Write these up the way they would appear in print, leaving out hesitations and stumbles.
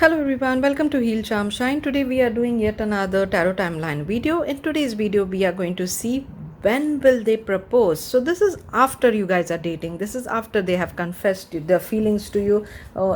Hello everyone, welcome to healcharmshine. Today we are doing yet another tarot timeline video. In today's video we are going to see when will they propose. So this is after you guys are dating. This is after they have confessed their feelings to you,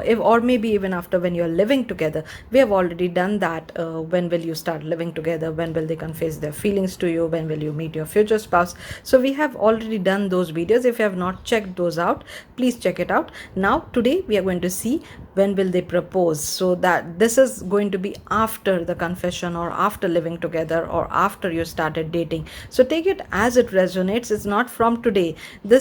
if, or maybe even after when you're living together. We have already done that. When will you start living together? When will they confess their feelings to you? When will you meet your future spouse? So we have already done those videos. If you have not checked those out, please check it out. Now today we are going to see when will they propose. So that this is going to be after the confession, or after living together, or after you started dating. So take it as it resonates. It's not from today. The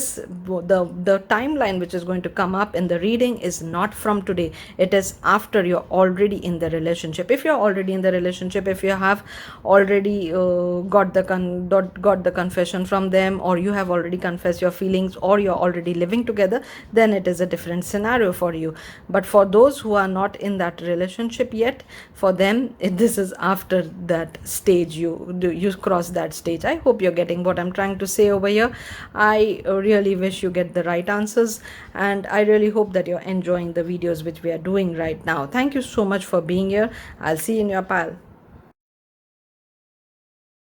timeline which is going to come up in the reading is not from today. It is after you're already in the relationship. If you're already in the relationship, if you have already got the confession from them, or you have already confessed your feelings, or you're already living together, then it is a different scenario for you. But for those who are not in that relationship yet, for them this is after that stage. You cross that stage. I hope you're getting what I'm trying to say over here. I really wish you get the right answers, and I really hope that you're enjoying the videos which we are doing right now. Thank you so much for being here. I'll see you in your pile.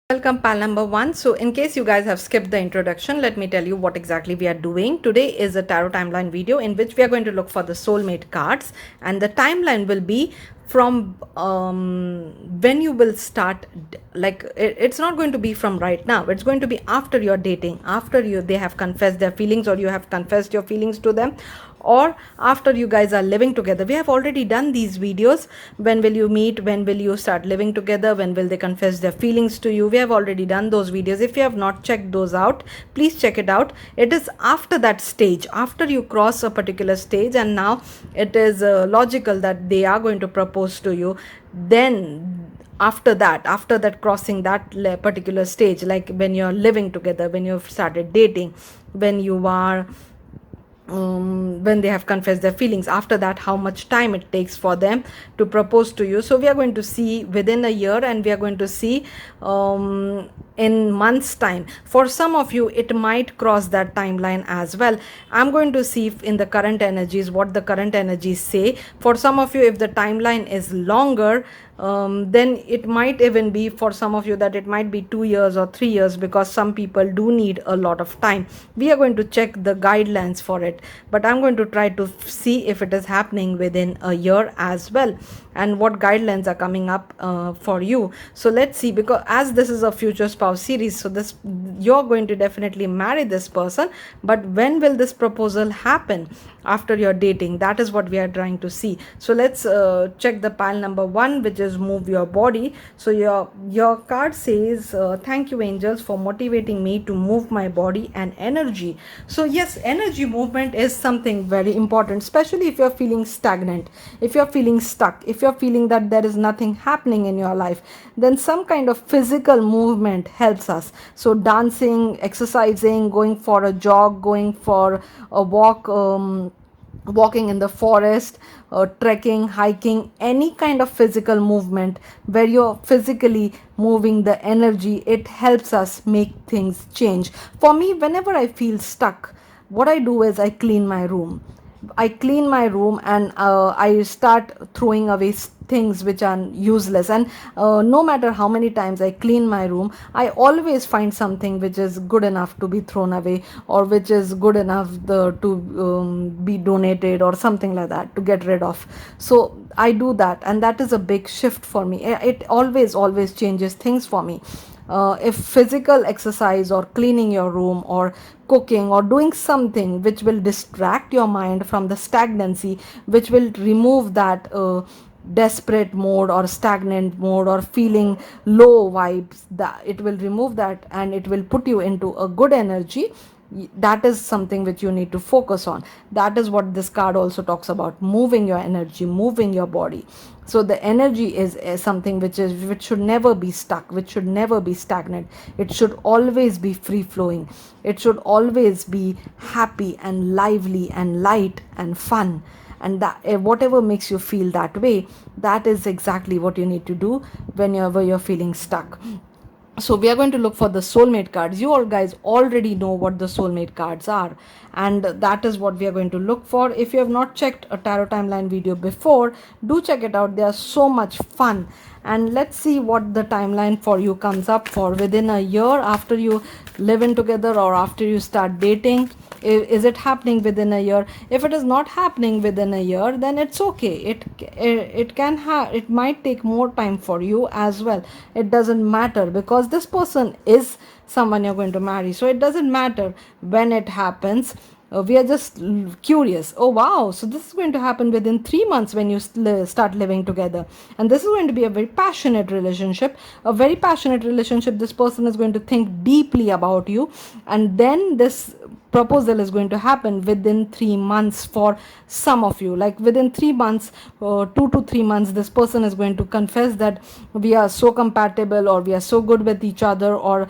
Welcome, pal number one. So in case you guys have skipped the introduction, let me tell you what exactly we are doing. Today is a tarot timeline video in which we are going to look for the soulmate cards, and the timeline will be from when you will start. Like it's not going to be from right now. It's going to be after you're dating, after they have confessed their feelings, or you have confessed your feelings to them, or after you guys are living together. We have already done these videos. When will you meet? When will you start living together? When will they confess their feelings to you? We have already done those videos. If you have not checked those out, please check it out. It is after that stage, after you cross a particular stage, and now it is logical that they are going to propose to you. Then after that crossing that particular stage, like when you're living together, when you've started dating, when you are when they have confessed their feelings, after that how much time it takes for them to propose to you. So we are going to see within a year, and we are going to see in months time. For some of you it might cross that timeline as well. I'm going to see in the current energies what the current energies say. For some of you, if the timeline is longer, then it might even be for some of you that it might be 2 years or 3 years, because some people do need a lot of time. We are going to check the guidelines for it, but I'm going to try to see if it is happening within a year as well, and what guidelines are coming up for you. So let's see, because as this is a future spouse series, so this, you're going to definitely marry this person, but when will this proposal happen after you're dating? That is what we are trying to see. So let's check the pile number one, which is move your body. So your card says thank you angels for motivating me to move my body and energy. So yes, energy movement is something very important, especially if you're feeling stagnant, if you're feeling stuck, if you're feeling that there is nothing happening in your life, then some kind of physical movement helps us. So dancing, exercising, going for a jog, going for a walk, walking in the forest, trekking, hiking, any kind of physical movement where you're physically moving the energy, it helps us make things change. For me, whenever I feel stuck, what I do is I clean my room. And I start throwing away things which are useless. And no matter how many times I clean my room, I always find something which is good enough to be thrown away, or which is good enough to be donated, or something like that, to get rid of. So I do that, and that is a big shift for me. It always changes things for me. If physical exercise, or cleaning your room, or cooking, or doing something which will distract your mind from the stagnancy, which will remove that desperate mode, or stagnant mode, or feeling low vibes, that it will remove that, and it will put you into a good energy. That is something which you need to focus on. That is what this card also talks about: moving your energy, moving your body. So the energy is something which should never be stuck, which should never be stagnant. It should always be free flowing. It should always be happy and lively and light and fun. And that whatever makes you feel that way, that is exactly what you need to do whenever you're feeling stuck. So we are going to look for the soulmate cards. You all guys already know what the soulmate cards are, and that is what we are going to look for. If you have not checked a tarot timeline video before, do check it out. They are so much fun. And let's see what the timeline for you comes up for within a year, after you live in together or after you start dating. Is it happening within a year? If it is not happening within a year, then it's okay. It might take more time for you as well. It doesn't matter, because this person is someone you're going to marry, so it doesn't matter when it happens. We are just curious. Oh wow, so this is going to happen within 3 months when you start living together, and this is going to be a very passionate relationship. A very passionate relationship. This person is going to think deeply about you, and then this proposal is going to happen within 3 months for some of you. Like within 3 months, 2 to 3 months, this person is going to confess that we are so compatible, or we are so good with each other, or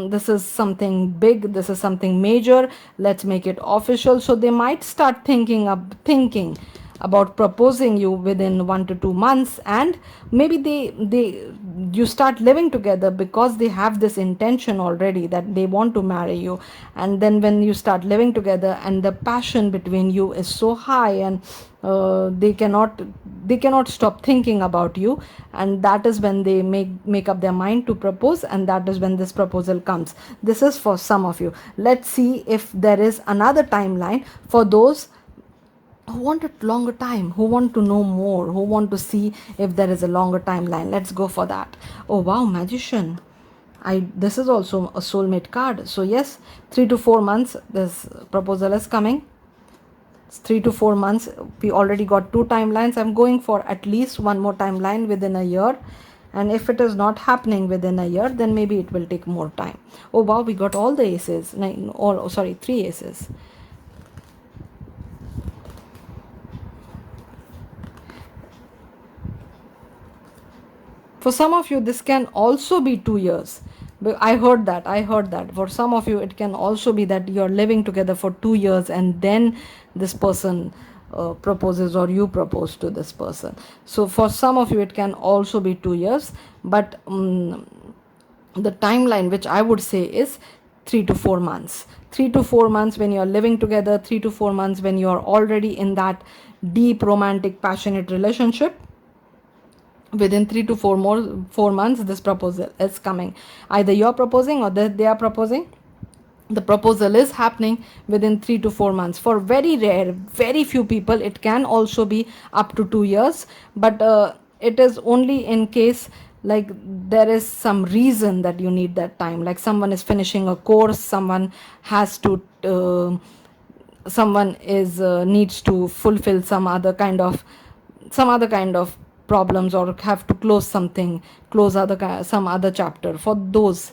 this is something big, this is something major, let's make it official. So they might start thinking about proposing you within 1 to 2 months, and maybe you start living together because they have this intention already that they want to marry you. And then when you start living together and the passion between you is so high, and they cannot stop thinking about you, and that is when they make up their mind to propose, and that is when this proposal comes. This is for some of you. Let's see if there is another timeline for those who want a longer time, who want to know more, who want to see if there is a longer timeline. Let's go for that. Oh wow, magician. This is also a soulmate card. So yes, 3 to 4 months this proposal is coming. It's 3 to 4 months. We already got 2 timelines. I'm going for at least one more timeline within a year. And if it is not happening within a year, then maybe it will take more time. Oh wow, we got all the aces. 3 aces. For some of you, this can also be 2 years. I heard that. For some of you, it can also be that you're living together for 2 years, and then this person proposes, or you propose to this person. So for some of you, it can also be 2 years. But the timeline which I would say is 3 to 4 months. 3 to 4 months when you're living together, 3 to 4 months when you're already in that deep, romantic, passionate relationship. Within 3 to 4 months, this proposal is coming. Either you're proposing or they are proposing. The proposal is happening within 3 to 4 months. For very rare, very few people, it can also be up to 2 years. But it is only in case like there is some reason that you need that time. Like someone is finishing a course, someone has to someone is needs to fulfill some other kind of problems, or have to close some other chapter. For those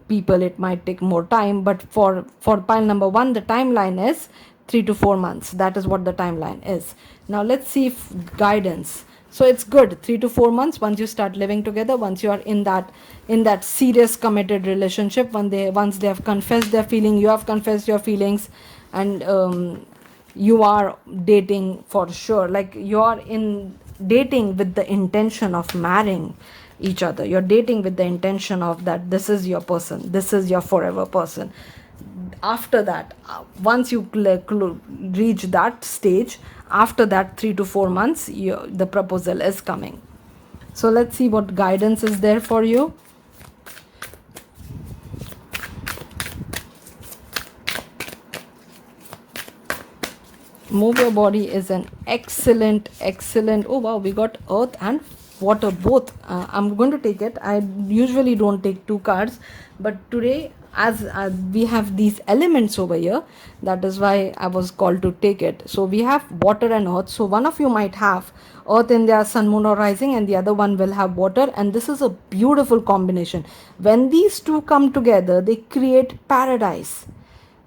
people, it might take more time. But for pile number 1, the timeline is 3 to 4 months. That is what the timeline is. Now let's see if guidance. So it's good, 3 to 4 months. Once you start living together, once you are in that serious committed relationship, once they have confessed their feeling, you have confessed your feelings, and you are dating for sure. Like you are in dating with the intention of marrying each other. You're dating with the intention of that this is your person, this is your forever person. After that, once you reach that stage, after that 3 to 4 months, the proposal is coming. So let's see what guidance is there for you. Move your body is an excellent. Oh wow, we got earth and water both. I'm going to take it. I usually don't take 2 cards, but today, as we have these elements over here, that is why I was called to take it. So we have water and earth. So one of you might have earth in their sun, moon or rising, and the other one will have water, and this is a beautiful combination. When these two come together, they create paradise.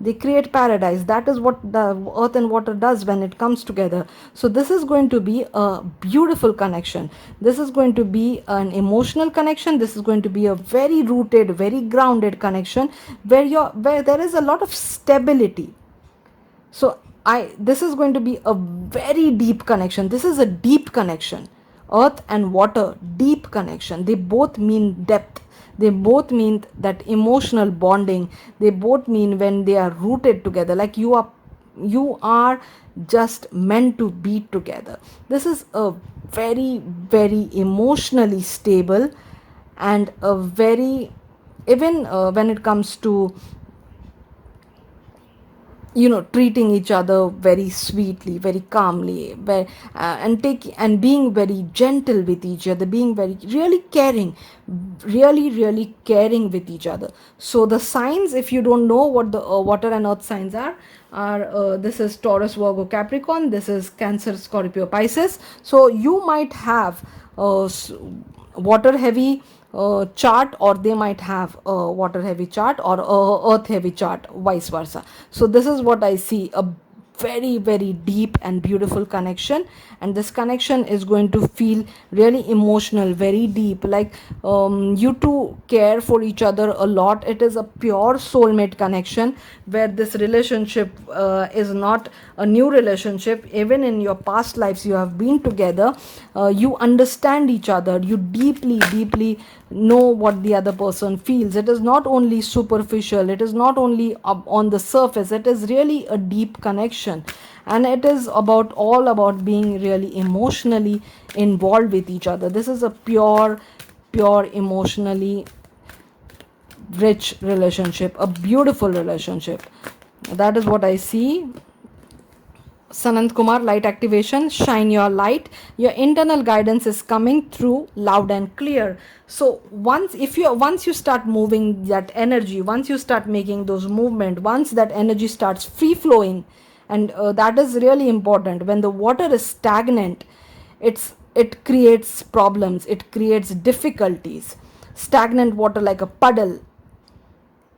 That is what the earth and water does when it comes together. So this is going to be a beautiful connection. This is going to be an emotional connection. This is going to be a very rooted, very grounded connection, where there is a lot of stability. So this is going to be a very deep connection. This is a deep connection. Earth and water, deep connection. They both mean depth. they both mean that emotional bonding, they both mean when they are rooted together, like you are just meant to be together. This is a very, very emotionally stable and a very, even when it comes to treating each other very sweetly, very calmly, and being very gentle with each other, being very really caring, really caring with each other. So the signs, if you don't know what the water and earth signs are this is Taurus, Virgo, Capricorn, this is Cancer, Scorpio, Pisces. So you might have water heavy chart, or they might have a water heavy chart or a earth heavy chart, vice versa. So this is what I see, a very, very deep and beautiful connection, and this connection is going to feel really emotional, very deep, like you two care for each other a lot. It is a pure soulmate connection, where this relationship is not a new relationship. Even in your past lives you have been together, you understand each other, you deeply know what the other person feels. It is not only superficial, it is not only up on the surface, it is really a deep connection, and it is about all about being really emotionally involved with each other. This is a pure emotionally rich relationship, a beautiful relationship. That is what I see. Sanant Kumar, light activation, shine your light. Your internal guidance is coming through loud and clear. So once you start moving that energy, once you start making those movement, once that energy starts free flowing, and that is really important. When the water is stagnant, it creates problems, it creates difficulties. Stagnant water, like a puddle,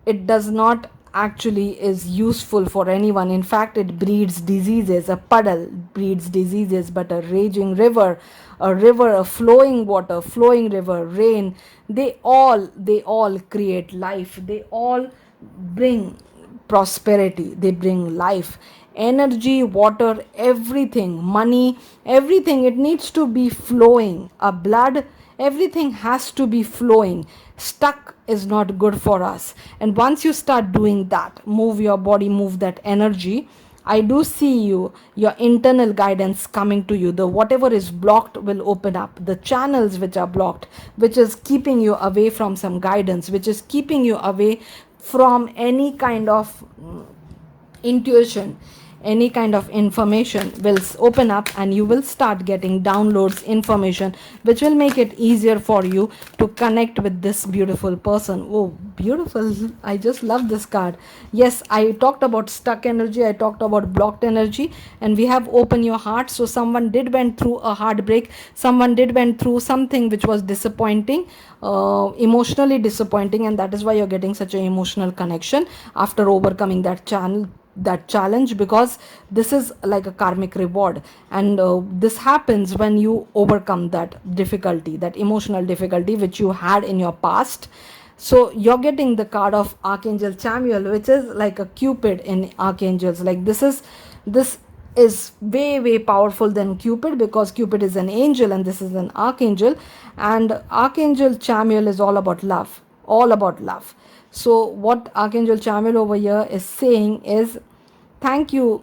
it does not actually is useful for anyone. In fact, it breeds diseases. A puddle breeds diseases, but a raging river, a flowing water, flowing river, rain, they all create life. They all bring prosperity, they bring life, energy, water, everything, money, everything. It needs to be flowing. A blood, everything has to be flowing. Stuck is not good for us. And once you start doing that, move your body, move that energy, I do see your internal guidance coming to you. The whatever is blocked will open up. The channels which are blocked, which is keeping you away from some guidance, which is keeping you away from any kind of intuition, any kind of information, will open up, and you will start getting downloads, information which will make it easier for you to connect with this beautiful person. Oh, beautiful. I just love this card. Yes, I talked about stuck energy, I talked about blocked energy, and we have open your heart. So someone did went through a heartbreak, someone did went through something which was disappointing, emotionally disappointing, and that is why you're getting such an emotional connection after overcoming that challenge, because this is like a karmic reward. And this happens when you overcome that difficulty, that emotional difficulty which you had in your past. So you're getting the card of Archangel Chamuel, which is like a Cupid in archangels. Like this is way powerful than Cupid, because Cupid is an angel and this is an archangel. And Archangel Chamuel is all about love, all about love. So what Archangel Chamuel over here is saying is, thank you.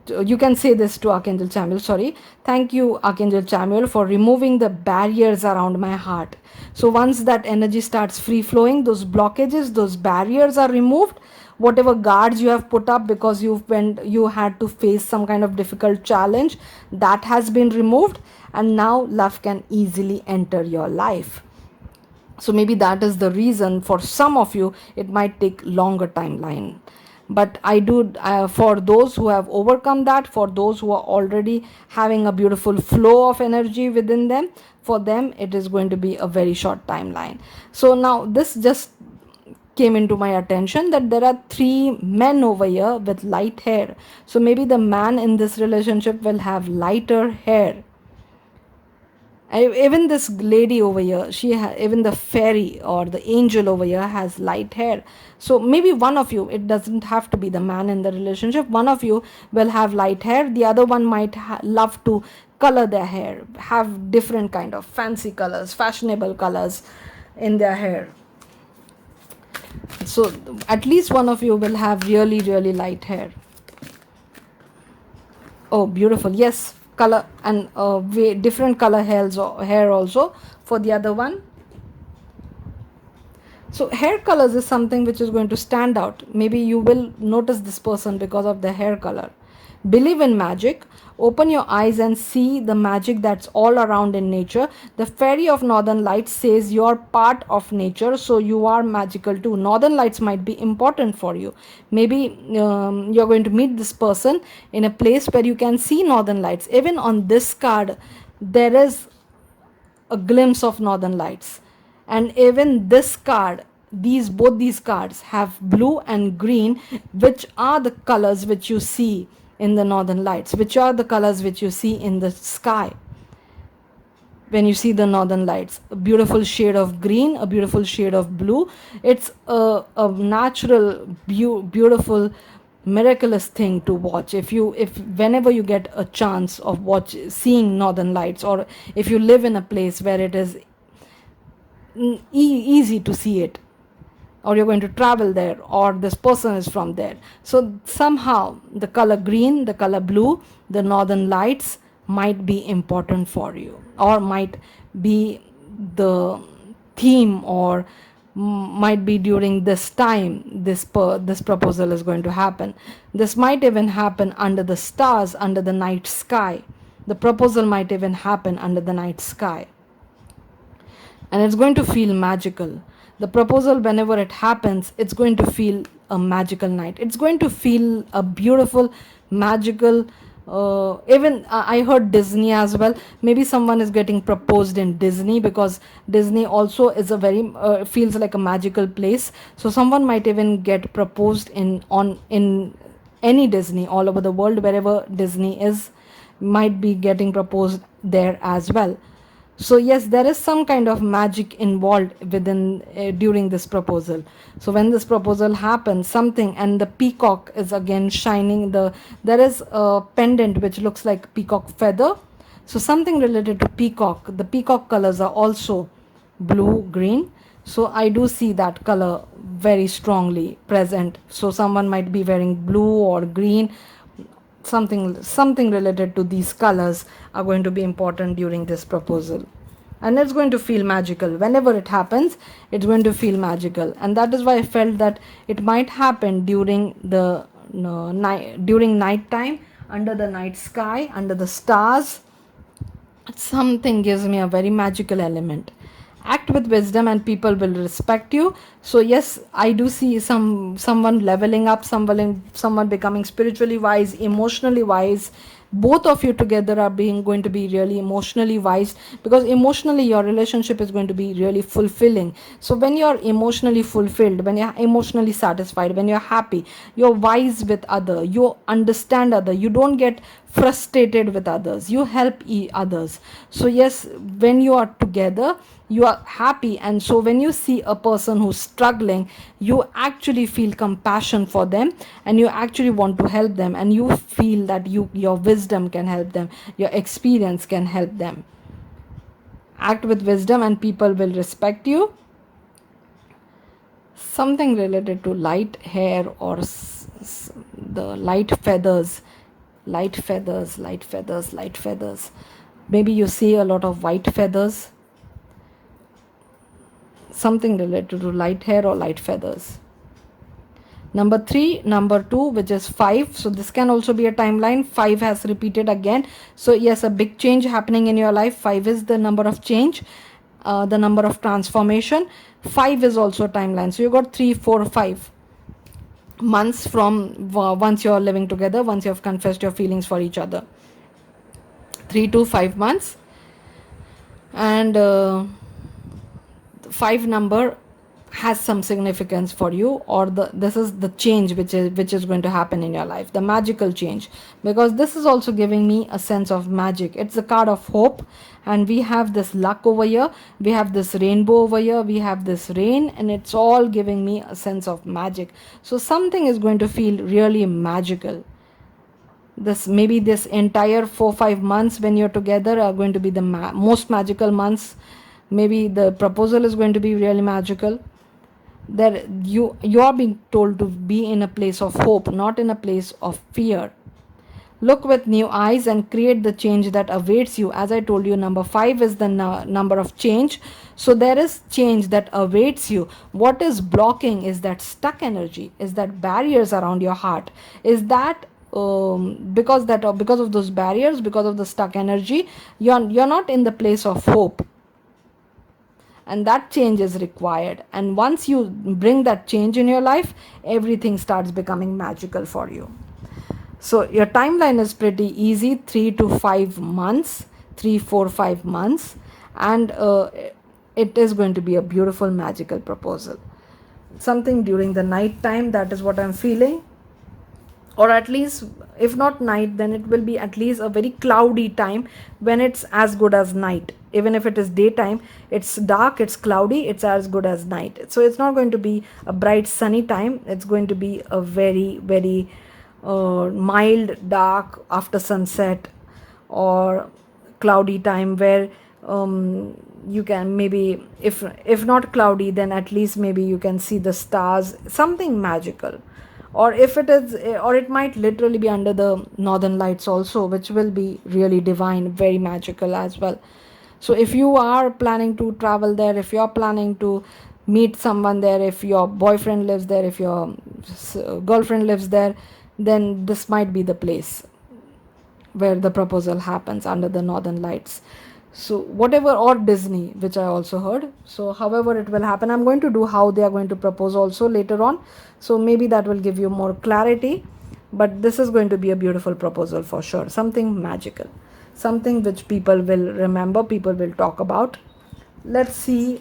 You can say this to Archangel Chamuel, sorry. Thank you, Archangel Chamuel, for removing the barriers around my heart. So once that energy starts free flowing, those blockages, those barriers are removed. Whatever guards you have put up because you had to face some kind of difficult challenge, that has been removed, and now love can easily enter your life. So maybe that is the reason for some of you it might take longer timeline. But I do, for those who have overcome that, for those who are already having a beautiful flow of energy within them, for them it is going to be a very short timeline. So now this just came into my attention that there are 3 men over here with light hair. So maybe the man in this relationship will have lighter hair. Even this lady over here, even the fairy or the angel over here has light hair. So maybe one of you, it doesn't have to be the man in the relationship, one of you will have light hair, the other one might love to color their hair, have different kind of fancy colors, fashionable colors. in their hair. So at least one of you will have really, really light hair. Oh, beautiful. Yes, color and different color hair also for the other one. So hair colors is something which is going to stand out. Maybe you will notice this person because of the hair color. Believe in magic. Open your eyes and see the magic that's all around in nature. The fairy of northern lights says you're part of nature, so you are magical too. Northern lights might be important for you. Maybe you're going to meet this person in a place where you can see northern lights. Even on this card, there is a glimpse of northern lights. And even this card, both these cards have blue and green, which are the colors which you see in the northern lights, which are the colors which you see in the sky when you see the northern lights. A beautiful shade of green, a beautiful shade of blue. It's a natural beautiful miraculous thing to watch. If whenever you get a chance of seeing northern lights, or if you live in a place where it is easy to see it, or you're going to travel there, or this person is from there, so somehow the color green, the color blue, the northern lights might be important for you, or might be the theme, or might be during this time this proposal is going to happen. This might even happen under the stars, under the night sky. The proposal might even happen under the night sky, and it's going to feel magical. The proposal, whenever it happens, it's going to feel a magical night. It's going to feel a beautiful, magical. Even I heard Disney as well. Maybe someone is getting proposed in Disney, because Disney also is a very feels like a magical place. So someone might even get proposed in any Disney all over the world, wherever Disney is, might be getting proposed there as well. So yes, there is some kind of magic involved within during this proposal. So when this proposal happens, something, and the peacock is again shining, there is a pendant which looks like peacock feather. So something related to peacock. The peacock colors are also blue, green. So I do see that color very strongly present. So someone might be wearing blue or green. Something related to these colors are going to be important during this proposal, and it's going to feel magical. Whenever it happens, it's going to feel magical. And that is why I felt that it might happen during the during night time, under the night sky, under the stars. Something gives me a very magical element. Act with wisdom and people will respect you. So yes, I do see someone leveling up, someone becoming spiritually wise, emotionally wise. Both of you together are going to be really emotionally wise, because emotionally your relationship is going to be really fulfilling. So when you're emotionally fulfilled, when you're emotionally satisfied, when you're happy, you're wise with other, you understand other, you don't get frustrated with others, you help others. So yes, when you are together, you are happy. And so when you see a person who's struggling, you actually feel compassion for them, and you actually want to help them, and you feel that your wisdom can help them, your experience can help them. Act with wisdom and people will respect you. Something related to light hair, or the light feathers. Maybe you see a lot of white feathers. Something related to light hair or light feathers. Number 3, number 2, which is 5. So this can also be a timeline. 5 has repeated again. So yes, a big change happening in your life. 5 is the number of change, the number of transformation. 5 is also a timeline. So you got 3, 4, 5 months from once you're living together, once you have confessed your feelings for each other. 3 to 5 months. And 5 number has some significance for you, or this is the change which is going to happen in your life, the magical change, because this is also giving me a sense of magic. It's a card of hope, and we have this luck over here, we have this rainbow over here, we have this rain, and it's all giving me a sense of magic. So something is going to feel really magical. Maybe this entire 4-5 months when you're together are going to be the most magical months, maybe the proposal is going to be really magical. That you are being told to be in a place of hope, not in a place of fear. Look with new eyes and create the change that awaits you. As I told you, number 5 is the number of change. So there is change that awaits you. What is blocking is that stuck energy, is that barriers around your heart, is that because of those barriers, because of the stuck energy, you're not in the place of hope, and that change is required. And once you bring that change in your life, everything starts becoming magical for you. So your timeline is pretty easy, 3 to 5 months, 3, 4, 5 months, and it is going to be a beautiful magical proposal. Something during the night time, that is what I'm feeling. Or at least, if not night, then it will be at least a very cloudy time, when it's as good as night. Even if it is daytime, it's dark, it's cloudy, it's as good as night. So it's not going to be a bright sunny time, it's going to be a very, very mild dark after sunset, or cloudy time, where you can maybe, if not cloudy, then at least maybe you can see the stars, something magical. Or if it is, or it might literally be under the northern lights also, which will be really divine, very magical as well. So if you are planning to travel there, if you're planning to meet someone there, if your boyfriend lives there, if your girlfriend lives there, then this might be the place where the proposal happens, under the northern lights. So whatever, or Disney, which I also heard. So however it will happen, I'm going to do how they are going to propose also later on, so maybe that will give you more clarity. But this is going to be a beautiful proposal for sure, something magical, something which people will remember, people will talk about. Let's see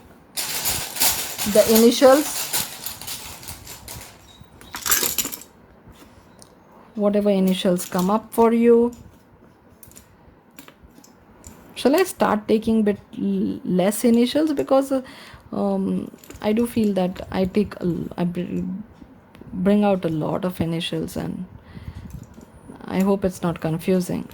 the initials. Whatever initials come up for you. Shall I start taking bit less initials, because I do feel that I bring out a lot of initials, and I hope it's not confusing.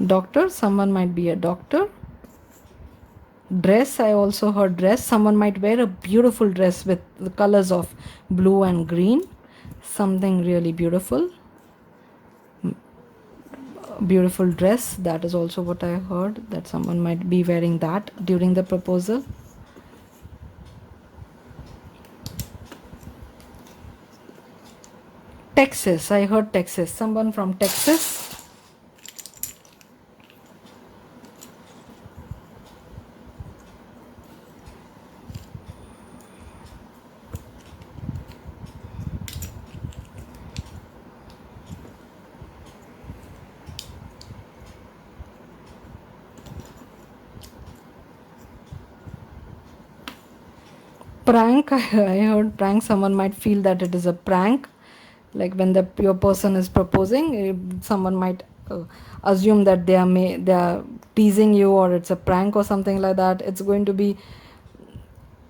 Doctor, someone might be a doctor. Dress, I also heard dress. Someone might wear a beautiful dress with the colors of blue and green. Something really beautiful. Beautiful dress, that is also what I heard, that someone might be wearing that during the proposal. Texas, I heard Texas. Someone from Texas. Prank, I heard prank. Someone might feel that it is a prank, like when your person is proposing, someone might assume that they are teasing you, or it's a prank or something like that. It's going to be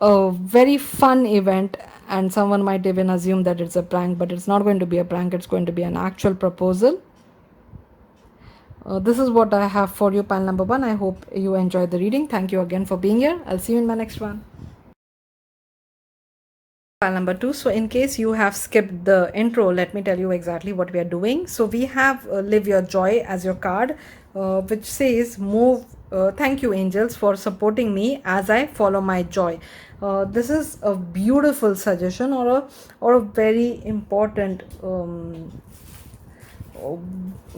a very fun event, and someone might even assume that it's a prank, but it's not going to be a prank, it's going to be an actual proposal. This is what I have for you, pile number 1. I hope you enjoyed the reading. Thank you again for being here. I'll see you in my next one. Pile number 2. So in case you have skipped the intro, let me tell you exactly what we are doing. So we have Live Your Joy as your card, which says move. Thank you, angels, for supporting me as I follow my joy. This is a beautiful suggestion, or a very important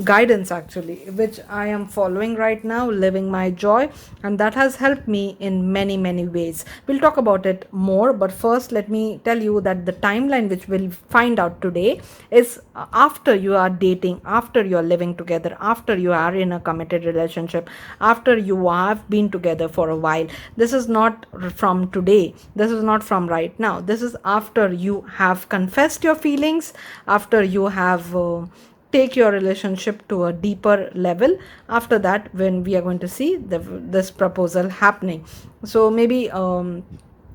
guidance actually, which I am following right now, living my joy, and that has helped me in many ways. We'll talk about it more, but first let me tell you that the timeline which we'll find out today is after you are dating, after you are living together, after you are in a committed relationship, after you have been together for a while. This is not from today, this is not from right now, this is after you have confessed your feelings, after you have take your relationship to a deeper level. After that, when we are going to see this proposal happening. So maybe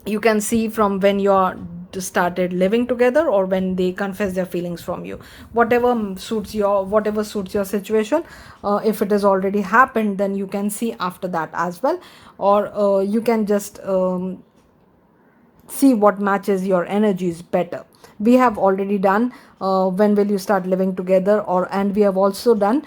you can see from when you're started living together, or when they confess their feelings from you, whatever suits your situation. If it has already happened, then you can see after that as well, or you can just see what matches your energies better. We have already done when will you start living together, or and we have also done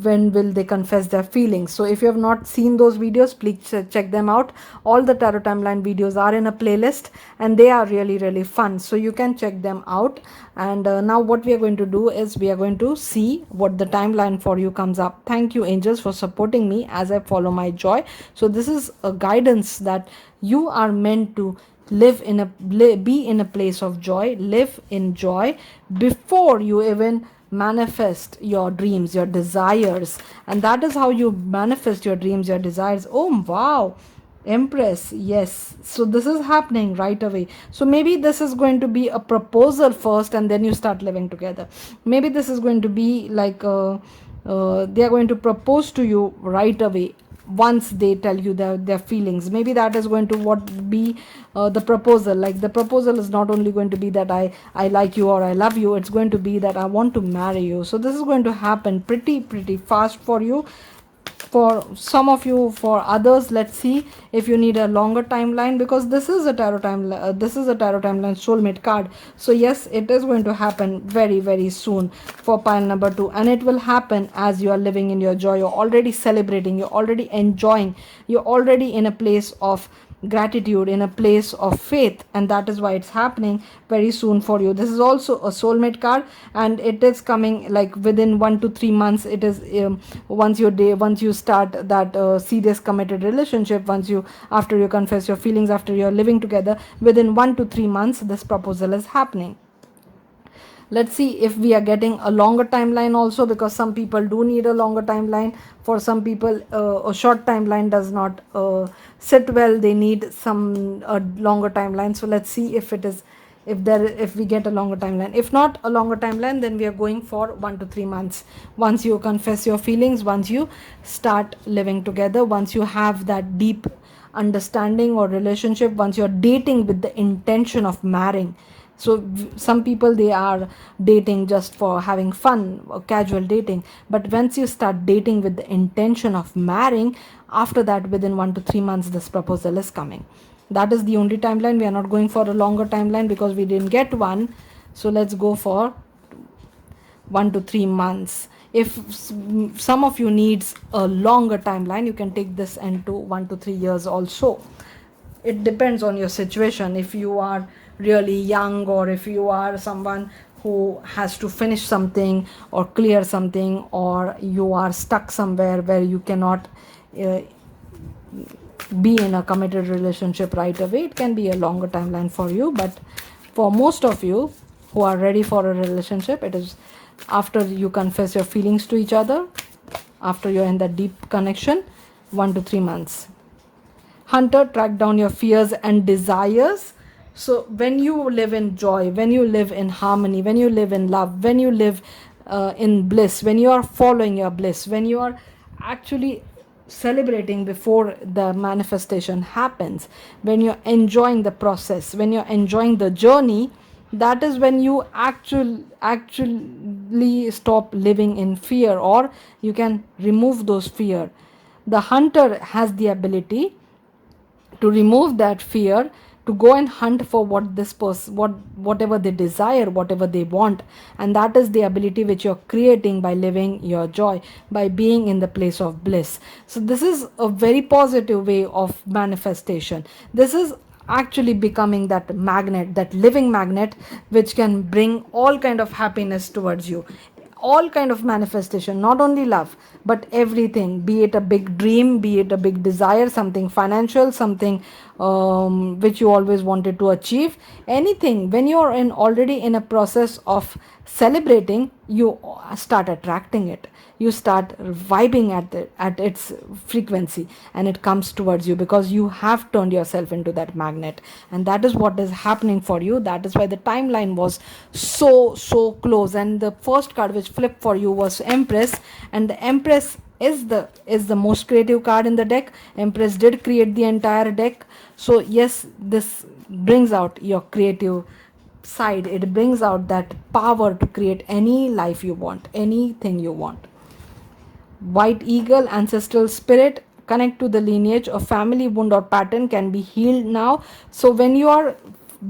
when will they confess their feelings. So if you have not seen those videos, please check them out. All the tarot timeline videos are in a playlist, and they are really really fun, so you can check them out. And now what we are going to do is we are going to see what the timeline for you comes up. Thank you, angels, for supporting me as I follow my joy. So this is a guidance that you are meant to be in a place of joy, live in joy before you even manifest your dreams, your desires. And that is how you manifest your dreams, your desires. Oh wow, Empress, yes. So this is happening right away. So maybe this is going to be a proposal first, and then you start living together. Maybe this is going to be like they are going to propose to you right away once they tell you their feelings. Maybe that is going to what be the proposal. Like the proposal is not only going to be that I like you or I love you, it's going to be that I want to marry you. So this is going to happen pretty fast for you, for some of you. For others, let's see if you need a longer timeline, because this is a tarot timeline, soulmate card. So yes, it is going to happen very soon for pile number 2, and it will happen as you are living in your joy. You're already celebrating, you're already enjoying, you're already in a place of gratitude, in a place of faith, and that is why it's happening very soon for you. This is also a soulmate card, and it is coming like within 1 to 3 months. It is once you start that serious committed relationship, after you confess your feelings, after you're living together, within 1 to 3 months this proposal is happening. Let's see if we are getting a longer timeline also, because some people do need a longer timeline. For some people a short timeline does not sit well, they need some longer timeline. So let's see if it is, if we get a longer timeline. If not a longer timeline, then we are going for 1 to 3 months. Once you confess your feelings, once you start living together, once you have that deep understanding or relationship, once you're dating with the intention of marrying. So some people, they are dating just for having fun or casual dating, but once you start dating with the intention of marrying, after that within 1 to 3 months this proposal is coming. That is the only timeline. We are not going for a longer timeline because we didn't get one. So let's go for 1 to 3 months. If some of you needs a longer timeline, you can take this into 1 to 3 years also. It depends on your situation. If you are really young, or if you are someone who has to finish something or clear something, or you are stuck somewhere where you cannot be in a committed relationship right away, it can be a longer timeline for you. But for most of you who are ready for a relationship, it is after you confess your feelings to each other, after you're in that deep connection, 1 to 3 months. Hunter, track down your fears and desires. So when you live in joy, when you live in harmony, when you live in love, when you live in bliss, when you are following your bliss, when you are actually celebrating before the manifestation happens, when you're enjoying the process, when you're enjoying the journey, that is when you actually stop living in fear, or you can remove those fear. The hunter has the ability to remove that fear, to go and hunt for what this person, whatever they desire, whatever they want. And that is the ability which you're creating by living your joy, by being in the place of bliss. So this is a very positive way of manifestation. This is actually becoming that magnet, that living magnet, which can bring all kind of happiness towards you, all kind of manifestation, not only love but everything, be it a big dream, be it a big desire, something financial, something which you always wanted to achieve, anything. When you're already in a process of celebrating, you start attracting it, you start vibing at its frequency, and it comes towards you because you have turned yourself into that magnet. And that is what is happening for you. That is why the timeline was so close. And the first card which flipped for you was Empress, and the Empress is the most creative card in the deck. Empress did create the entire deck. So yes, this brings out your creative side. It brings out that power to create any life you want, anything you want. White eagle, ancestral spirit, connect to the lineage. A family wound or pattern can be healed now. So when you are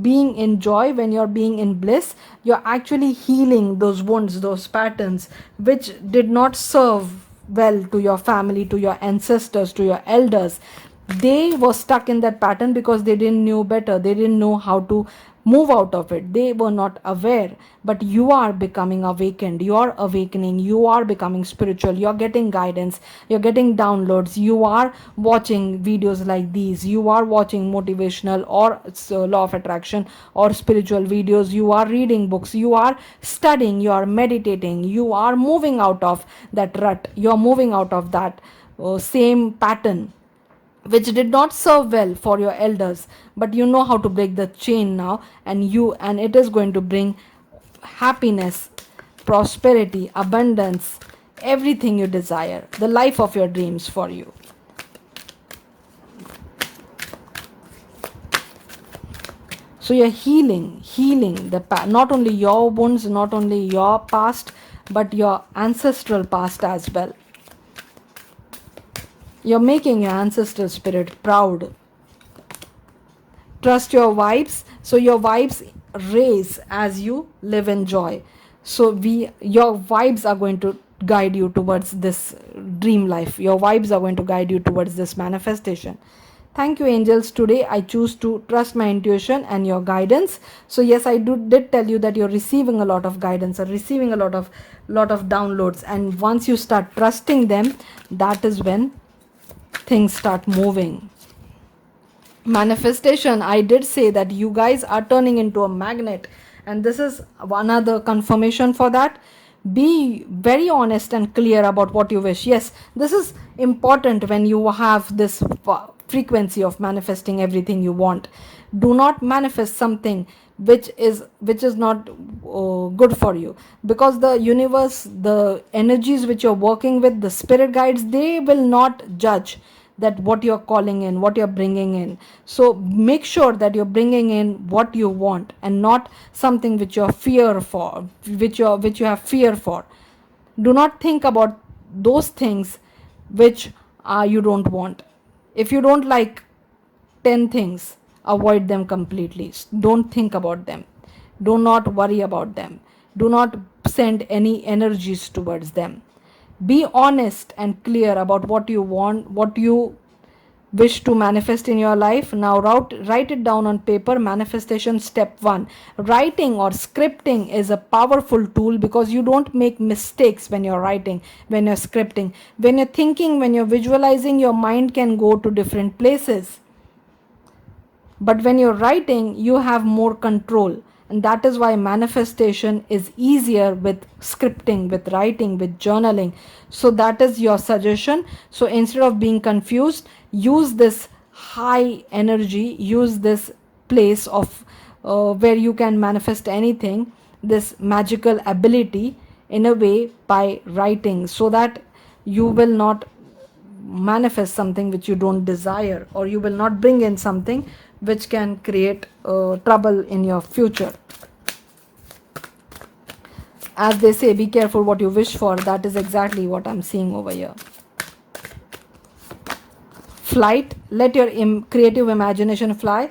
being in joy, when you're being in bliss, you're actually healing those wounds, those patterns which did not serve well to your family, to your ancestors, to your elders. They were stuck in that pattern because they didn't know better, they didn't know how to move out of it, they were not aware. But you are becoming awakened, you are awakening, you are becoming spiritual, you're getting guidance, you're getting downloads, you are watching videos like these, you are watching motivational or law of attraction or spiritual videos, you are reading books, you are studying, you are meditating, you are moving out of that rut, you're moving out of that same pattern which did not serve well for your elders. But you know how to break the chain now, and it is going to bring happiness, prosperity, abundance, everything you desire, the life of your dreams for you. So you're healing not only your wounds, not only your past, but your ancestral past as well. You're making your ancestral spirit proud. Trust your vibes. So your vibes raise as you live in joy. So your vibes are going to guide you towards this dream life. Your vibes are going to guide you towards this manifestation. Thank you, angels. Today I choose to trust my intuition and your guidance. So yes, I did tell you that you're receiving a lot of guidance or receiving a lot of downloads, and once you start trusting them, that is when things start moving. Manifestation, I did say that you guys are turning into a magnet, and this is one other confirmation for that. Be very honest and clear about what you wish. Yes, this is important when you have this frequency of manifesting everything you want. Do not manifest something which is not good for you, because the universe, the energies which you're working with, the spirit guides, they will not judge that what you're calling in, what you're bringing in. So make sure that you're bringing in what you want and not something which you have fear for. Do not think about those things which you don't want. If you don't like 10 things, avoid them completely. Don't think about them. Do not worry about them. Do not send any energies towards them. Be honest and clear about what you want, what you wish to manifest in your life. Now write it down on paper. Manifestation step 1. Writing or scripting is a powerful tool because you don't make mistakes when you're writing, when you're scripting. When you're thinking, when you're visualizing, your mind can go to different places. But when you're writing, you have more control. And that is why manifestation is easier with scripting, with writing, with journaling. So that is your suggestion. So instead of being confused, use this high energy, use this place of where you can manifest anything, this magical ability in a way by writing, so that you will not manifest something which you don't desire, or you will not bring in something which can create trouble in your future. As they say, be careful what you wish for. That is exactly what I'm seeing over here. Flight, let your creative imagination fly.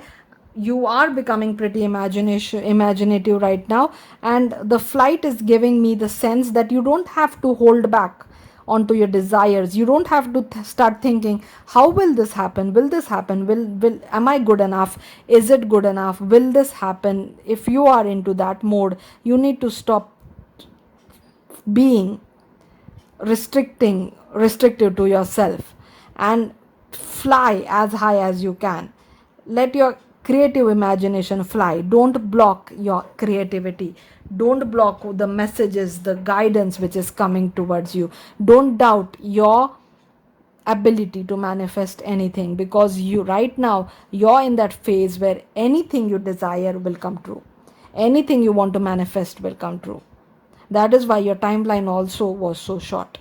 You are becoming pretty imaginative right now, and the flight is giving me the sense that you don't have to hold back onto your desires. You don't have to start thinking, how will this happen, will this happen, will am I good enough, is it good enough, will this happen? If you are into that mode, you need to stop being restrictive to yourself and fly as high as you can. let your creative imagination fly. Don't block your creativity. Don't block the messages, the guidance which is coming towards you. Don't doubt your ability to manifest anything, because you right now you're in that phase where anything you desire will come true. Anything you want to manifest will come true. That is why your timeline also was so short.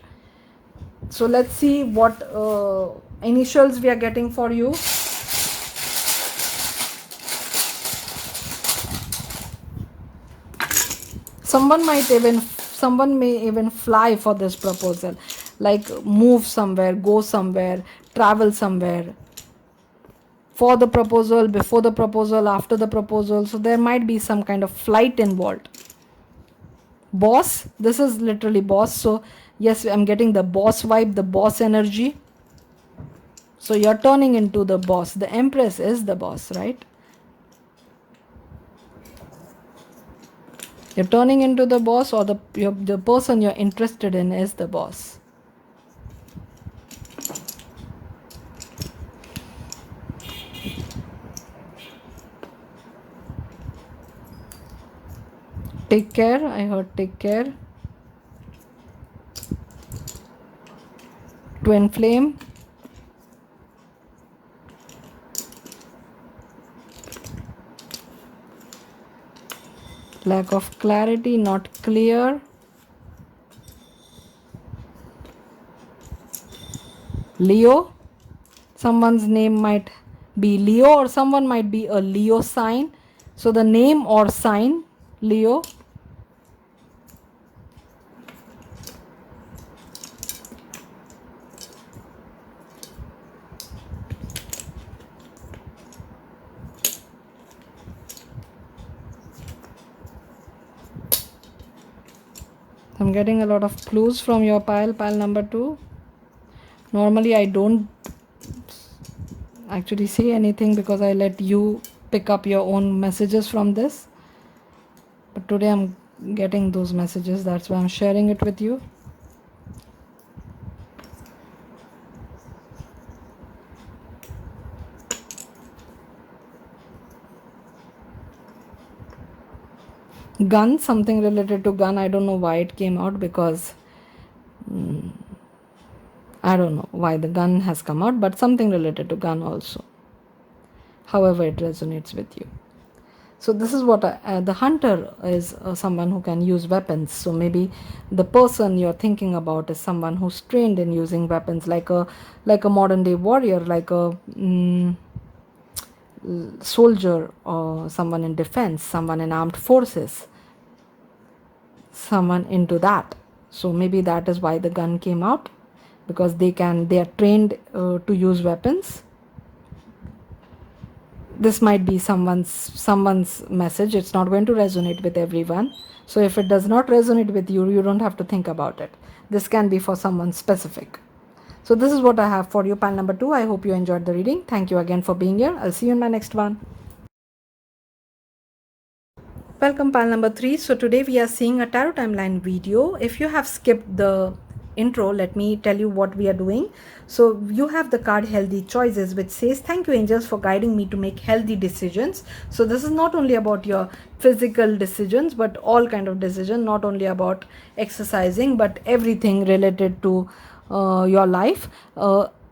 So let's see what initials we are getting for you. Someone may even fly for this proposal, like move somewhere, go somewhere, travel somewhere, for the proposal, before the proposal, after the proposal. So there might be some kind of flight involved. Boss, this is literally boss. So yes, I'm getting the boss vibe, the boss energy. So you're turning into the boss. The Empress is the boss, right? You're turning into the boss, or the person you're interested in is the boss. Take care. I heard take care. Twin flame. Lack of clarity, not clear. Leo. Someone's name might be Leo, or someone might be a Leo sign. So the name or sign, Leo. I'm getting a lot of clues from your pile number 2. Normally I don't actually say anything because I let you pick up your own messages from this. But today I'm getting those messages, that's why I'm sharing it with you. Gun, something related to gun. I don't know why it came out, because I don't know why the gun has come out, but something related to gun also. However it resonates with you. So this is what the hunter is, someone who can use weapons. So maybe the person you're thinking about is someone who's trained in using weapons, like a modern day warrior, like a soldier, or someone in defense, someone in armed forces, someone into that. So maybe that is why the gun came out, because they are trained to use weapons. This might be someone's message. It's not going to resonate with everyone. So if it does not resonate with you, you don't have to think about it. This can be for someone specific. So this is what I have for you, pile number 2. I hope you enjoyed the reading. Thank you again for being here. I'll see you in my next one. Welcome, pile number 3. So today we are seeing a tarot timeline video. If you have skipped the intro, let me tell you what we are doing. So you have the card Healthy Choices, which says, thank you angels for guiding me to make healthy decisions. So this is not only about your physical decisions, but all kind of decision, not only about exercising, but everything related to your life.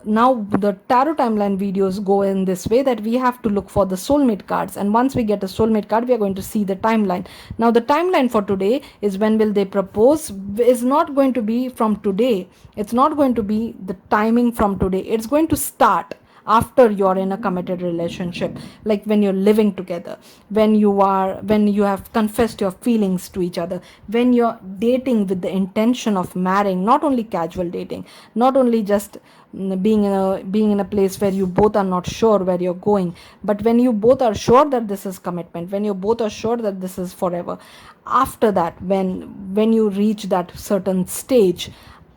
Now the tarot timeline videos go in this way, that we have to look for the soulmate cards, and once we get a soulmate card, we are going to see the timeline. Now the timeline for today is, when will they propose, is not going to be from today. It's not going to be the timing from today. It's going to start after you're in a committed relationship, like when you're living together, when you have confessed your feelings to each other, when you're dating with the intention of marrying, not only casual dating, not only just being in a place where you both are not sure where you're going, but when you both are sure that this is commitment, when you both are sure that this is forever. After that, when you reach that certain stage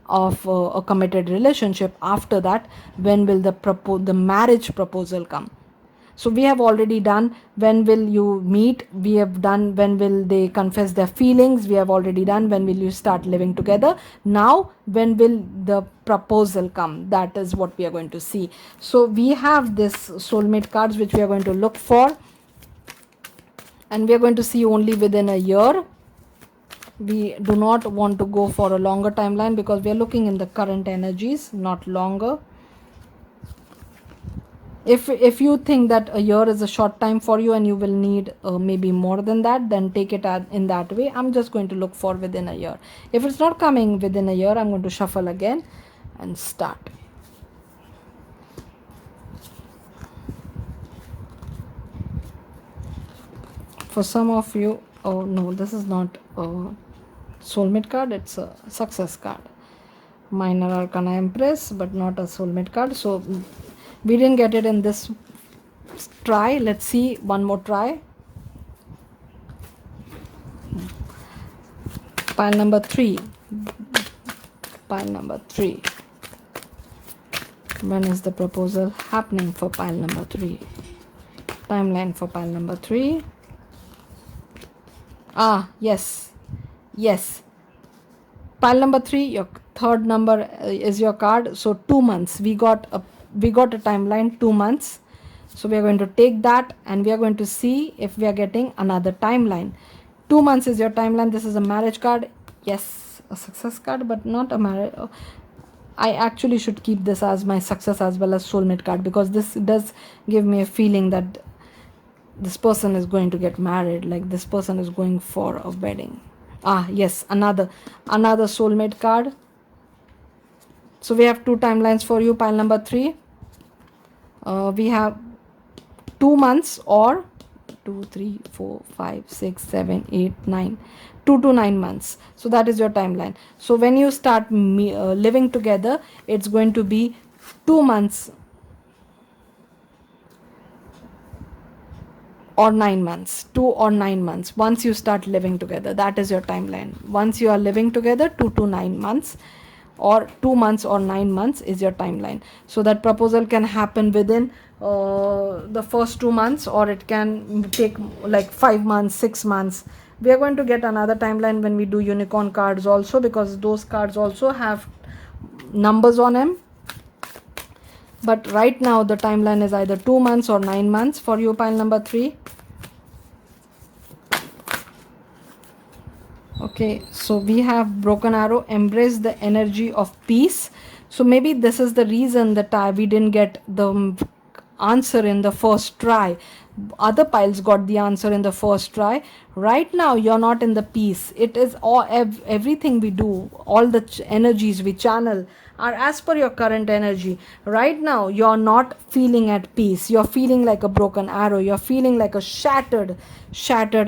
of a committed relationship, after that, when will the marriage proposal come? So we have already done when will you meet, we have done when will they confess their feelings, we have already done when will you start living together. Now when will the proposal come, that is what we are going to see. So we have this soulmate cards which we are going to look for, and we are going to see only within a year. We do not want to go for a longer timeline because we are looking in the current energies, not longer. If you think that a year is a short time for you and you will need maybe more than that, then take it in that way. I'm just going to look for within a year. If it's not coming within a year, I'm going to shuffle again and start. For some of you, oh no, this is not a soulmate card, it's a success card. Minor Arcana Empress, but not a soulmate card. So we didn't get it in this try. Let's see one more try. Pile number 3. Pile number 3. When is the proposal happening for pile number 3? Timeline for pile number 3. Yes. Pile number 3, your third number is your card. So 2 months. We got a timeline 2 months. So we are going to take that and we are going to see if we are getting another timeline. 2 months is your timeline. This is a marriage card. Yes, a success card, but not a marriage. I actually should keep this as my success as well as soulmate card, because this does give me a feeling that this person is going to get married, like this person is going for a wedding. Yes, another soulmate card. So we have 2 timelines for you, pile number 3. We have 2 months or 2, 3, 4, 5, 6, 7, 8, 9. 2 to 9 months. So that is your timeline. So when you start living together, it's going to be 2 months or 9 months. 2 or 9 months. Once you start living together, that is your timeline. Once you are living together, 2 to 9 months. Or 2 months or 9 months is your timeline. So that proposal can happen within the first 2 months, or it can take like 5 months, 6 months. We are going to get another timeline when we do unicorn cards also, because those cards also have numbers on them. But right now the timeline is either 2 months or 9 months for you, pile number 3. Okay, so we have broken arrow, embrace the energy of peace. So maybe this is the reason that we didn't get the answer in the first try. Other piles got the answer in the first try. Right now you're not in the peace. It is all everything we do, all the energies we channel are as per your current energy. Right now you're not feeling at peace. You're feeling like a broken arrow. You're feeling like a shattered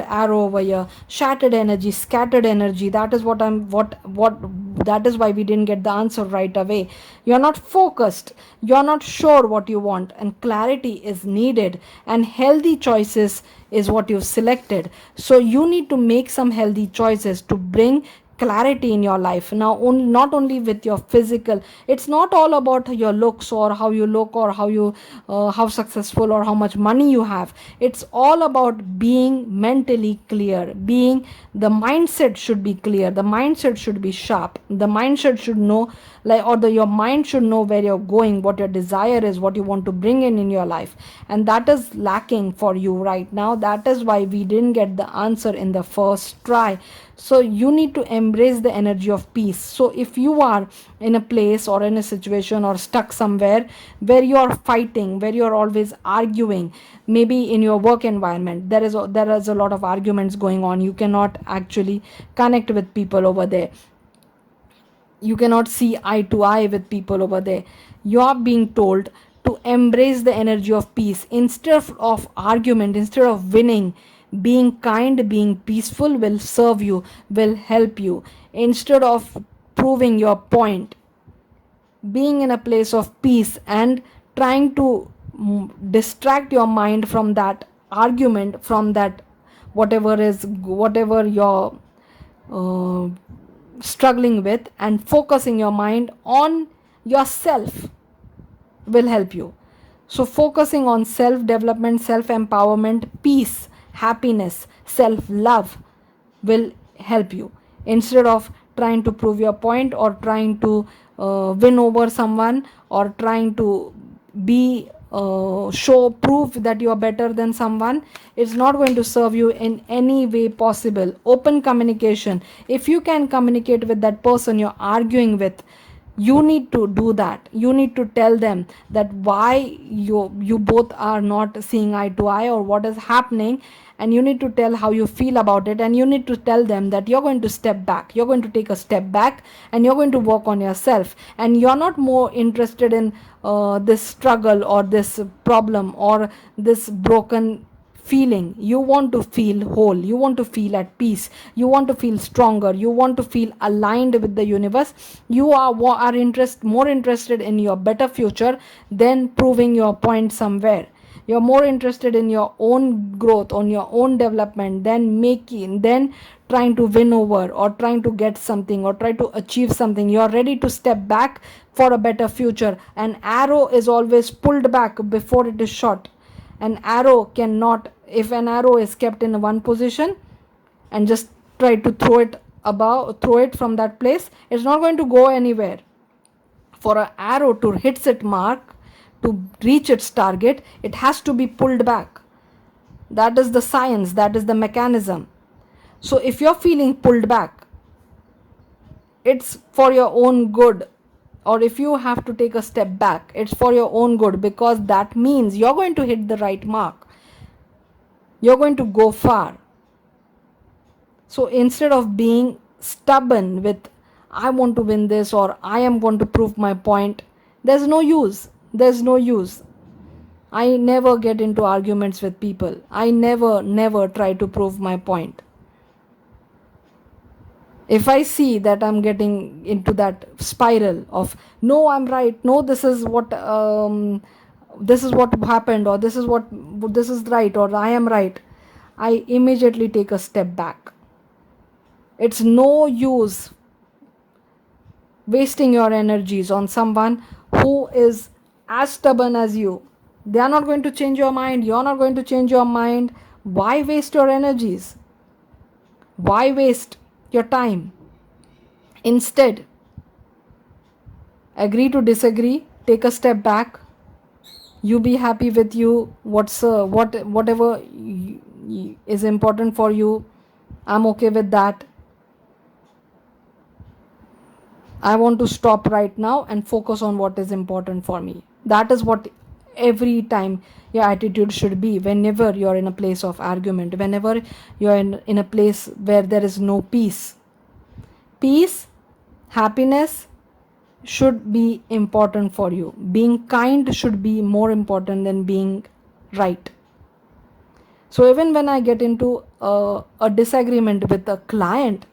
arrow over here, shattered energy, scattered energy. That is what that is why we didn't get the answer right away. You're not focused, you're not sure what you want, and clarity is needed, and healthy choices is what you've selected. So you need to make some healthy choices to bring clarity in your life. Now not only with your physical, it's not all about your looks or how you look or how successful or how much money you have. It's all about being mentally clear. Being the mindset should be clear, the mindset should be sharp, the mindset should know, your mind should know where you're going, what your desire is, what you want to bring in your life, and that is lacking for you right now. That is why we didn't get the answer in the first try. So you need to embrace the energy of peace. So if you are in a place or in a situation or stuck somewhere where you are fighting, where you are always arguing, maybe in your work environment there is a lot of arguments going on, you cannot actually connect with people over there, you cannot see eye to eye with people over there, you are being told to embrace the energy of peace. Instead of argument, instead of winning, being kind, being peaceful will serve you, will help you. Instead of proving your point, being in a place of peace and trying to distract your mind from that argument, from that whatever you're uh, struggling with, and focusing your mind on yourself will help you. So focusing on self development, self empowerment, peace, happiness, self love will help you, instead of trying to prove your point, or trying to win over someone, or trying to be show proof that you are better than someone. It's not going to serve you in any way possible. Open communication. If you can communicate with that person you're arguing with, you need to do that. You need to tell them that why you both are not seeing eye to eye, or what is happening, and you need to tell how you feel about it, and you need to tell them that you're going to step back, you're going to take a step back, and you're going to work on yourself, and you're not more interested in this struggle, or this problem, or this broken feeling. You want to feel whole, you want to feel at peace, you want to feel stronger, you want to feel aligned with the universe. You are more interested in your better future than proving your point somewhere. You're more interested in your own growth, on your own development, than trying to win over, or trying to get something, or try to achieve something. You're ready to step back for a better future. An arrow is always pulled back before it is shot. An arrow cannot, if an arrow is kept in one position and just try to throw it from that place, it's not going to go anywhere. For an arrow to hit its mark, to reach its target, it has to be pulled back. That is the science, that is the mechanism. So if you're feeling pulled back, it's for your own good. Or if you have to take a step back, it's for your own good, because that means you're going to hit the right mark, you're going to go far. So instead of being stubborn with, I want to win this, or I am going to prove my point, there's no use. There's no use. I never get into arguments with people. I never try to prove my point. If I see that I'm getting into that spiral of, no, I'm right, no, this is what happened, or this is right, or I am right, I immediately take a step back. It's no use wasting your energies on someone who is as stubborn as you. They are not going to change your mind, you're not going to change your mind. Why waste your energies? Why waste your time? Instead, agree to disagree, take a step back. You be happy with you, whatever is important for you, I'm okay with that. I want to stop right now and focus on what is important for me. That is what every time your attitude should be whenever you're in a place of argument, whenever you're in a place where there is no peace. Peace, happiness should be important for you. Being kind should be more important than being right. So even when I get into a disagreement with a client,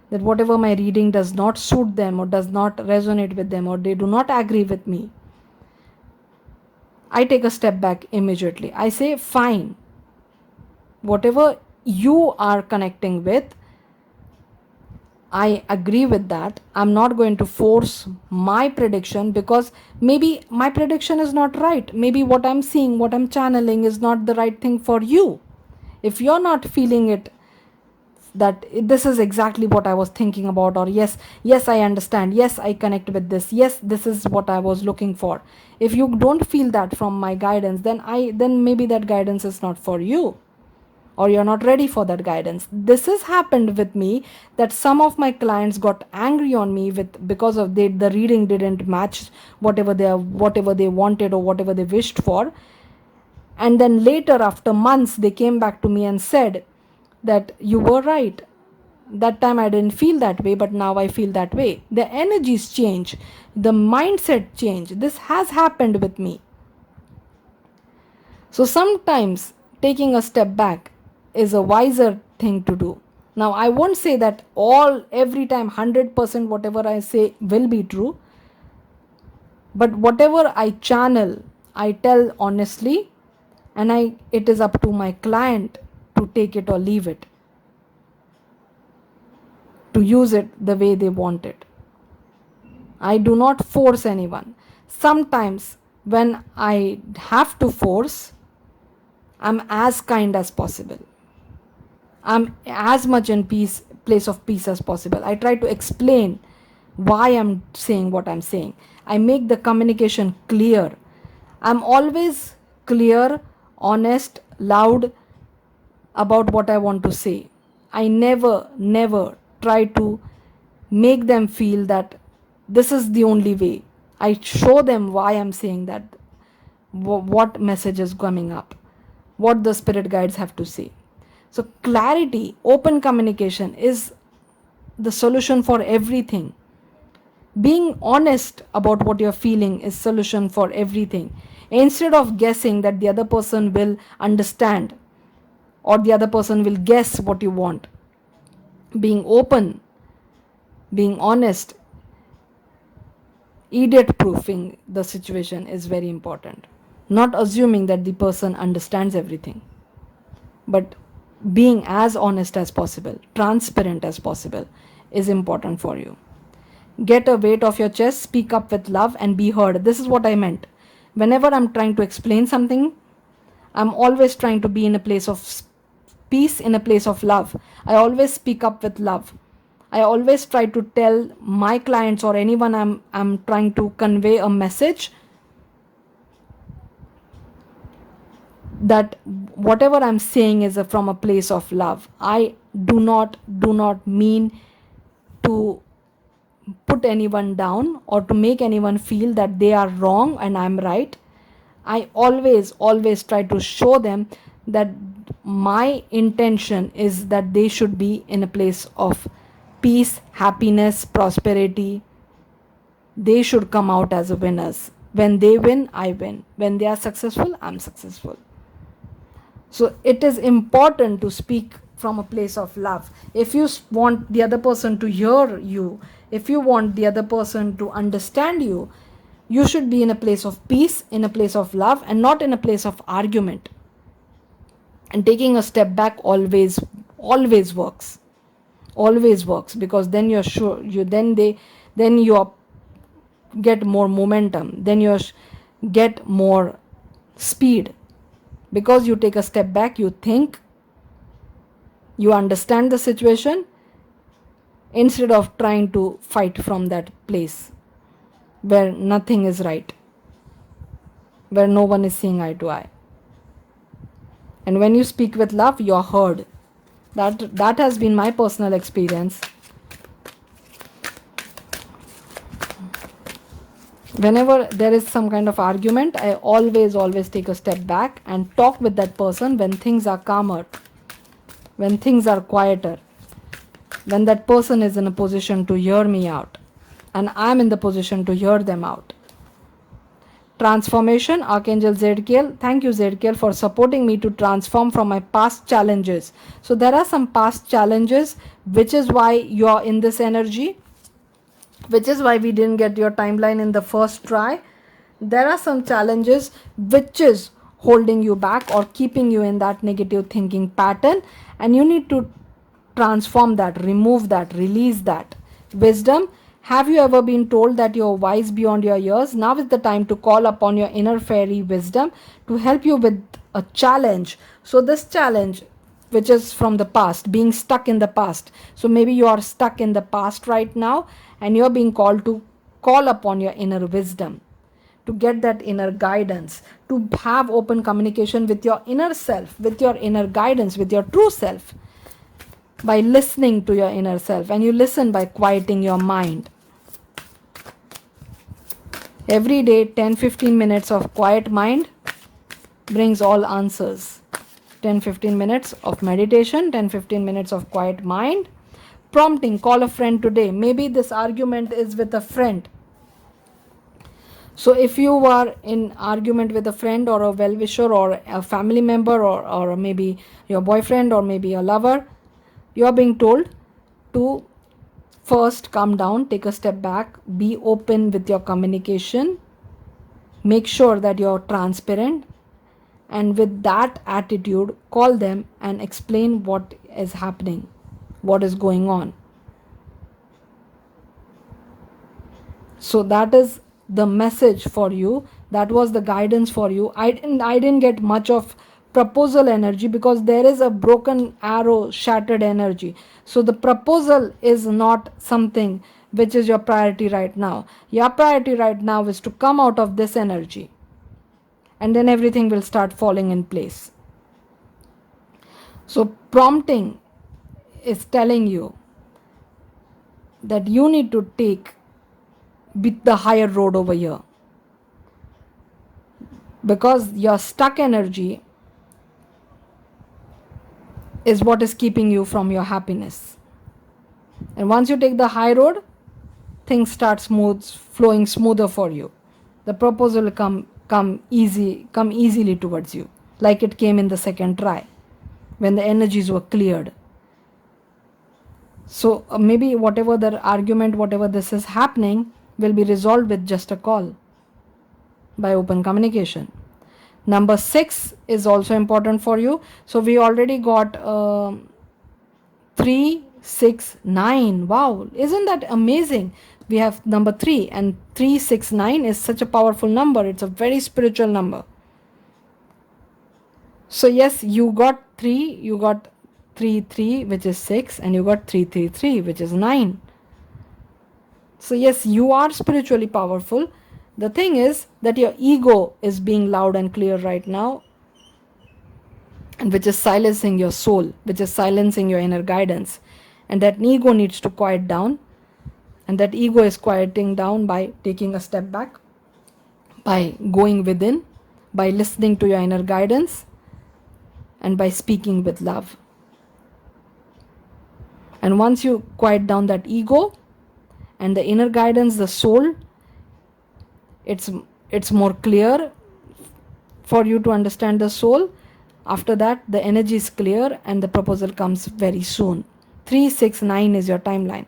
that whatever my reading does not suit them, or does not resonate with them, or they do not agree with me, I take a step back immediately. I say, fine, whatever you are connecting with, I agree with that. I'm not going to force my prediction, because maybe my prediction is not right. Maybe what I'm seeing, what I'm channeling is not the right thing for you. If you're not feeling it, that this is exactly what I was thinking about, or yes, I understand, yes, I connect with this, yes, this is what I was looking for. If you don't feel that from my guidance, then maybe that guidance is not for you, or you're not ready for that guidance. This has happened with me, that some of my clients got angry on me because of the reading didn't match whatever they wanted, or whatever they wished for. And then later, after months, they came back to me and said that you were right. That time I didn't feel that way, but now I feel that way. The energies change, the mindset change. This has happened with me. So sometimes taking a step back is a wiser thing to do. Now, I won't say that every time 100% whatever I say will be true, but whatever I channel, I tell honestly, and it is up to my client to take it or leave it, to use it the way they want it. I do not force anyone. Sometimes when I have to force, I'm as kind as possible. I'm as much in place of peace as possible. I try to explain why I'm saying what I'm saying. I make the communication clear. I'm always clear, honest, loud about what I want to say. I never try to make them feel that this is the only way. I show them why I'm saying that, what message is coming up, what the spirit guides have to say. So, clarity, open communication is the solution for everything. Being honest about what you're feeling is solution for everything. Instead of guessing that the other person will understand or the other person will guess what you want, being open, being honest, idiot proofing the situation is very important. Not assuming that the person understands everything, but being as honest as possible, transparent as possible is important for you. Get a weight off your chest, speak up with love, and be heard. This is what I meant. Whenever I'm trying to explain something, I'm always trying to be in a place of peace, in a place of love. I always speak up with love. I always try to tell my clients or anyone I'm trying to convey a message that whatever I'm saying is from a place of love. I do not mean to put anyone down or to make anyone feel that they are wrong and I'm right. I always try to show them that my intention is that they should be in a place of peace, happiness, prosperity. They should come out as winners. When they win, I win. When they are successful, I'm successful. So it is important to speak from a place of love. If you want the other person to hear you, if you want the other person to understand you, you should be in a place of peace, in a place of love, and not in a place of argument. And taking a step back always works. Always works, because then you're sure then you get more momentum, then you get more speed, because you take a step back, you think, you understand the situation instead of trying to fight from that place where nothing is right, where no one is seeing eye to eye. And when you speak with love, you're heard. That has been my personal experience. Whenever there is some kind of argument, I always take a step back and talk with that person when things are calmer, when things are quieter, when that person is in a position to hear me out and I'm in the position to hear them out. Transformation, Archangel Zadkiel. Thank you, Zadkiel, for supporting me to transform from my past challenges. So there are some past challenges, which is why you are in this energy, which is why we didn't get your timeline in the first try. There are some challenges which is holding you back or keeping you in that negative thinking pattern, and you need to transform that, remove that, release that. Wisdom. Have you ever been told that you're wise beyond your years? Now is the time to call upon your inner fairy wisdom to help you with a challenge. So this challenge, which is from the past, being stuck in the past. So maybe you are stuck in the past right now and you're being called to call upon your inner wisdom, to get that inner guidance, to have open communication with your inner self, with your inner guidance, with your true self, by listening to your inner self. And you listen by quieting your mind. Every day, 10-15 minutes of quiet mind brings all answers. 10-15 minutes of meditation, 10-15 minutes of quiet mind. Prompting, call a friend today. Maybe this argument is with a friend. So if you are in argument with a friend or a well-wisher or a family member or maybe your boyfriend or maybe a lover, you are being told to first calm down, take a step back, be open with your communication, make sure that you're transparent, and with that attitude, call them and explain what is happening, what is going on. So that is the message for you, That was the guidance for you. I didn't get much of proposal energy because there is a broken arrow, shattered energy. So the proposal is not something which is your priority right now. Your priority right now is to come out of this energy, and then everything will start falling in place. So prompting is telling you that you need to take the higher road over here, because your stuck energy is what is keeping you from your happiness. And once you take the high road, things start flowing smoother for you. The proposal will come easily towards you, like it came in the second try when the energies were cleared. So maybe whatever the argument, whatever this is happening, will be resolved with just a call, by open communication. Number 6 is also important for you. So we already got 3, 6, 9. Wow, isn't that amazing? We have number 3, and 3, 6, 9 is such a powerful number. It's a very spiritual number. So yes, you got 3, you got 3, 3, which is 6, and you got 3, 3, 3, which is 9. So yes, you are spiritually powerful. The thing is that your ego is being loud and clear right now, and which is silencing your soul, which is silencing your inner guidance. And that ego needs to quiet down. And that ego is quieting down by taking a step back, by going within, by listening to your inner guidance, and by speaking with love. And once you quiet down that ego and the inner guidance, the soul, it's more clear for you to understand the soul. After that, the energy is clear and the proposal comes very soon. 3, 6, 9 is your timeline.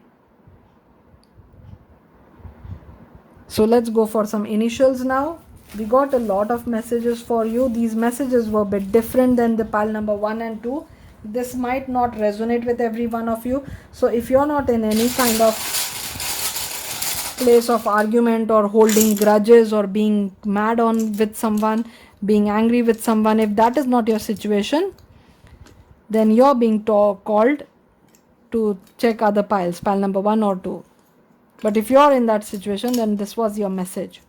So let's go for some initials now. We got a lot of messages for you. These messages were a bit different than the pile number 1 and 2. This might not resonate with every one of you. So if you're not in any kind of place of argument or holding grudges or being mad on with someone, being angry with someone, if that is not your situation, then you're being called to check other piles, pile number 1 or 2. But if you're in that situation, then this was your message.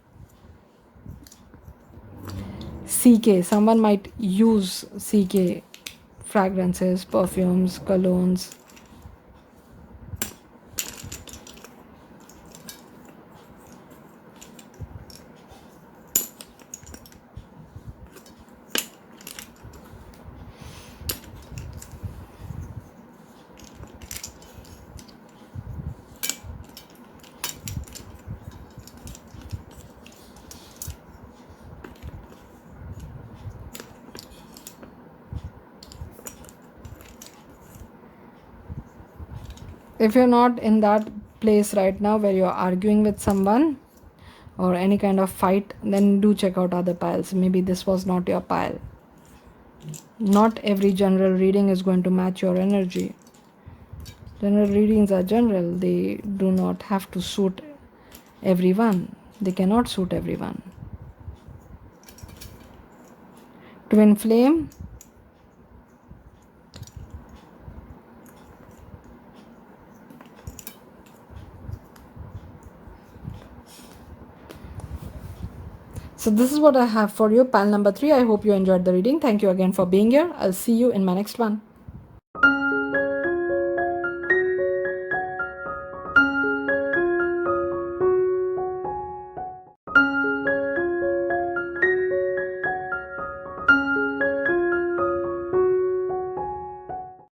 CK, someone might use CK fragrances, perfumes, colognes. If you're not in that place right now where you're arguing with someone or any kind of fight, then do check out other piles. Maybe this was not your pile. Not every general reading is going to match your energy. General readings are general. They do not have to suit everyone. They cannot suit everyone. Twin flame. So this is what I have for you, pile number 3. I hope you enjoyed the reading. Thank you again for being here. I'll see you in my next one.